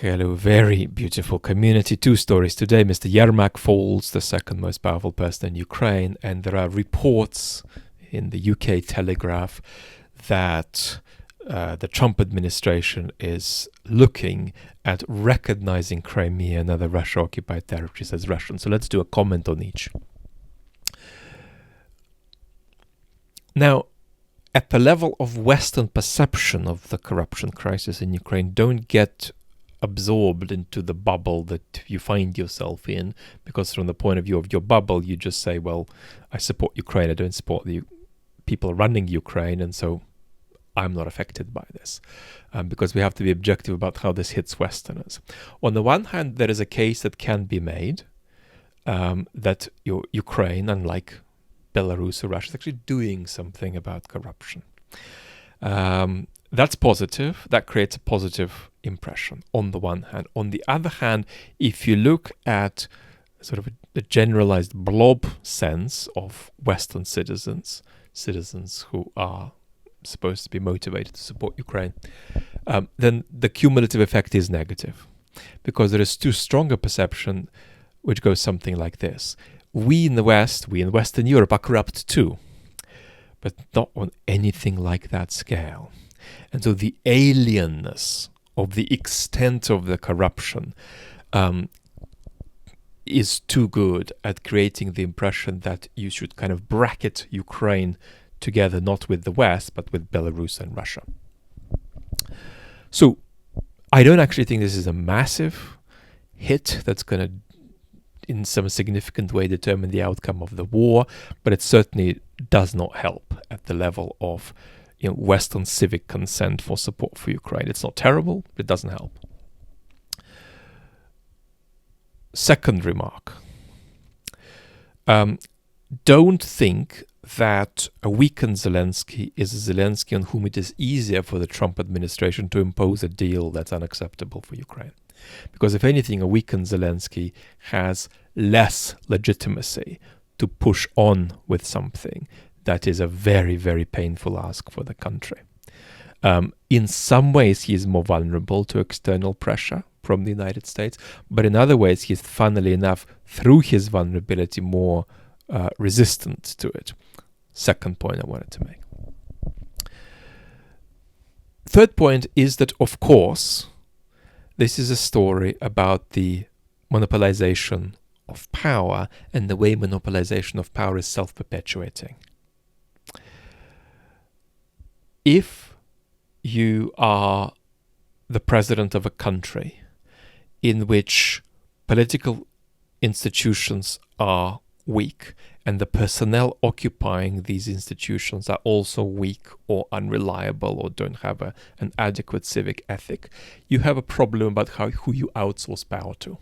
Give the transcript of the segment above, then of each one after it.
Hello, very beautiful community. Two stories today. Mr. Yermak falls, the second most powerful person in Ukraine, and there are reports in the UK Telegraph that the Trump administration is looking at recognizing Crimea and other Russia-occupied territories as Russian. So let's do a comment on each. Now, at the level of Western perception of the corruption crisis in Ukraine, don't get absorbed into the bubble that you find yourself in, because from the point of view of your bubble, you just say, well, I support Ukraine, I don't support the people running Ukraine, and so I'm not affected by this, because we have to be objective about how this hits Westerners. On the one hand, there is a case that can be made that Ukraine, unlike Belarus or Russia, is actually doing something about corruption. That's positive. That creates a positive impression on the one hand. On the other hand, if you look at sort of a generalized blob sense of Western citizens who are supposed to be motivated to support Ukraine, then the cumulative effect is negative, because there is too strong a perception which goes something like this. We in the West, we in Western Europe are corrupt too, but not on anything like that scale. And so the alienness of the extent of the corruption is too good at creating the impression that you should kind of bracket Ukraine together, not with the West, but with Belarus and Russia. So I don't actually think this is a massive hit that's going to in some significant way determine the outcome of the war, but it certainly does not help at the level of Western civic consent for support for Ukraine. It's not terrible, but it doesn't help. Second remark. Don't think that a weakened Zelenskyy is a Zelenskyy on whom it is easier for the Trump administration to impose a deal that's unacceptable for Ukraine. Because if anything, a weakened Zelenskyy has less legitimacy to push on with something that is a very, very painful ask for the country. In some ways, he is more vulnerable to external pressure from the United States, but in other ways, he is, funnily enough, through his vulnerability, more resistant to it. Second point I wanted to make. Third point is that, of course, this is a story about the monopolization of power and the way monopolization of power is self-perpetuating. If you are the president of a country in which political institutions are weak and the personnel occupying these institutions are also weak or unreliable or don't have an adequate civic ethic, you have a problem about who you outsource power to.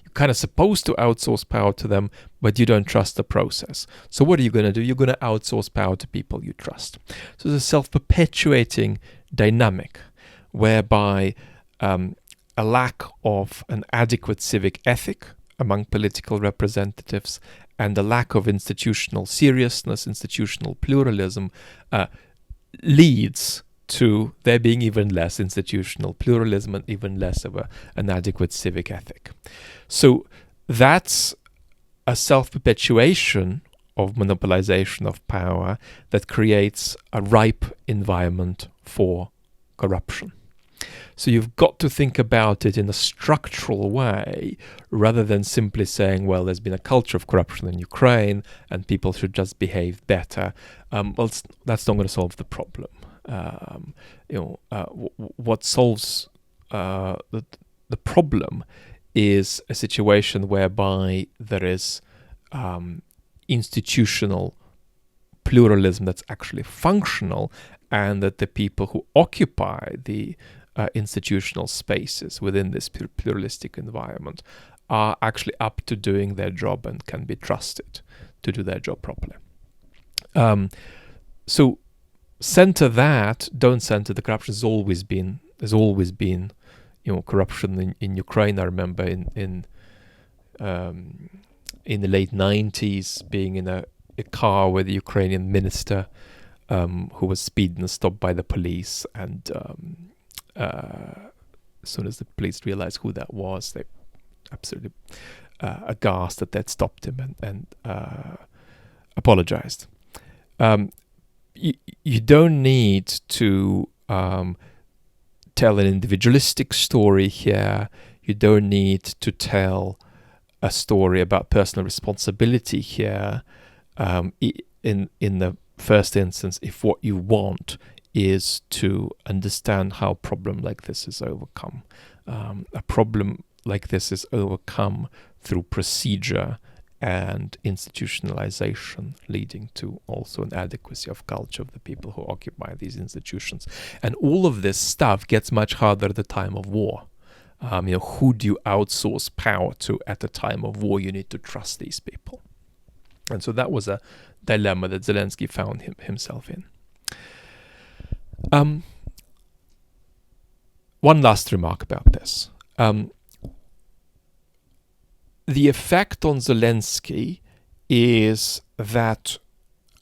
You're kind of supposed to outsource power to them, but you don't trust the process. So what are you going to do? You're going to outsource power to people you trust. So there's a self-perpetuating dynamic whereby a lack of an adequate civic ethic among political representatives and the lack of institutional seriousness, institutional pluralism, leads to there being even less institutional pluralism and even less of an adequate civic ethic. So that's a self-perpetuation of monopolization of power that creates a ripe environment for corruption. So you've got to think about it in a structural way rather than simply saying, well, there's been a culture of corruption in Ukraine and people should just behave better. Well, that's not going to solve the problem. What solves the problem is a situation whereby there is institutional pluralism that's actually functional, and that the people who occupy the institutional spaces within this pluralistic environment are actually up to doing their job and can be trusted to do their job properly. So center that, don't center the corruption. There's always been corruption in Ukraine. I remember in the late 90s being in a car with a Ukrainian minister who was speeding and stopped by the police, and as soon as the police realized who that was, they absolutely aghast that they'd stopped him and apologized. You don't need to tell an individualistic story here. You don't need to tell a story about personal responsibility here. In the first instance, if what you want is to understand how a problem like this is overcome. A problem like this is overcome through procedure and institutionalization, leading to also an adequacy of culture of the people who occupy these institutions. And all of this stuff gets much harder at the time of war. Who do you outsource power to at the time of war? You need to trust these people. And so that was a dilemma that Zelenskyy found himself in. One last remark about this. The effect on Zelenskyy is that,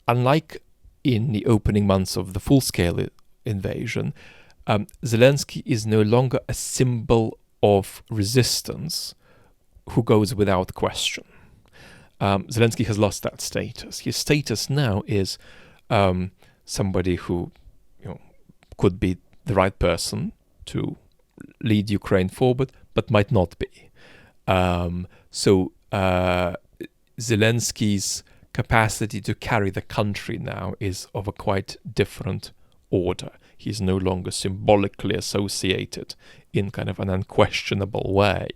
unlike in the opening months of the full-scale invasion, Zelenskyy is no longer a symbol of resistance who goes without question. Zelenskyy has lost that status. His status now is somebody who could be the right person to lead Ukraine forward, but might not be. So Zelenskyy's capacity to carry the country now is of a quite different order. He's no longer symbolically associated in kind of an unquestionable way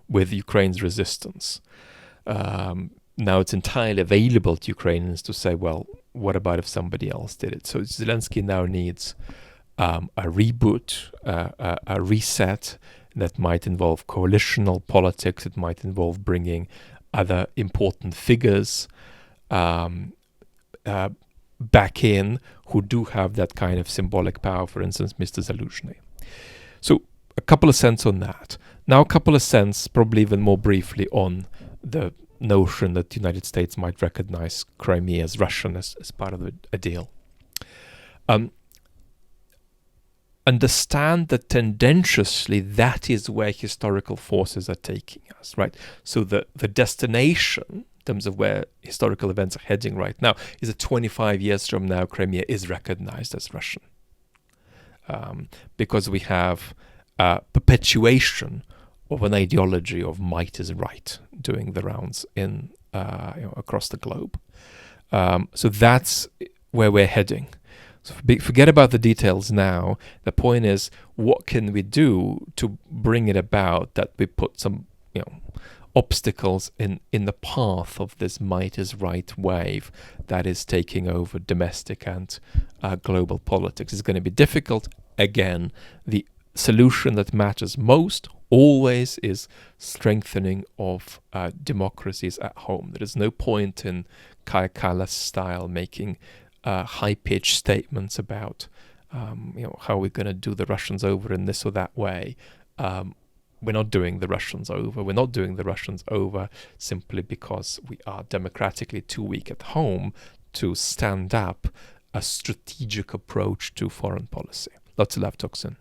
with Ukraine's resistance. Now it's entirely available to Ukrainians to say, well, what about if somebody else did it? So Zelenskyy now needs a reboot, a reset that might involve coalitional politics. It might involve bringing other important figures back in who do have that kind of symbolic power, for instance, Mr. Zaluzhny. So a couple of cents on that. Now a couple of cents, probably even more briefly, on the notion that the United States might recognize Crimea as Russian as part of a deal. Understand that tendentiously that is where historical forces are taking us, right? So the destination, in terms of where historical events are heading right now, is that 25 years from now, Crimea is recognized as Russian. Because we have perpetuation of an ideology of might is right doing the rounds in across the globe. So that's where we're heading. So forget about the details now. The point is, what can we do to bring it about that we put some obstacles in the path of this might is right wave that is taking over domestic and global politics? It's going to be difficult. Again, the solution that matters most always is strengthening of democracies at home. There is no point in Kaya Kallas style making high-pitched statements about how we're going to do the Russians over in this or that way. We're not doing the Russians over. We're not doing the Russians over simply because we are democratically too weak at home to stand up a strategic approach to foreign policy. Lots of love, talk soon.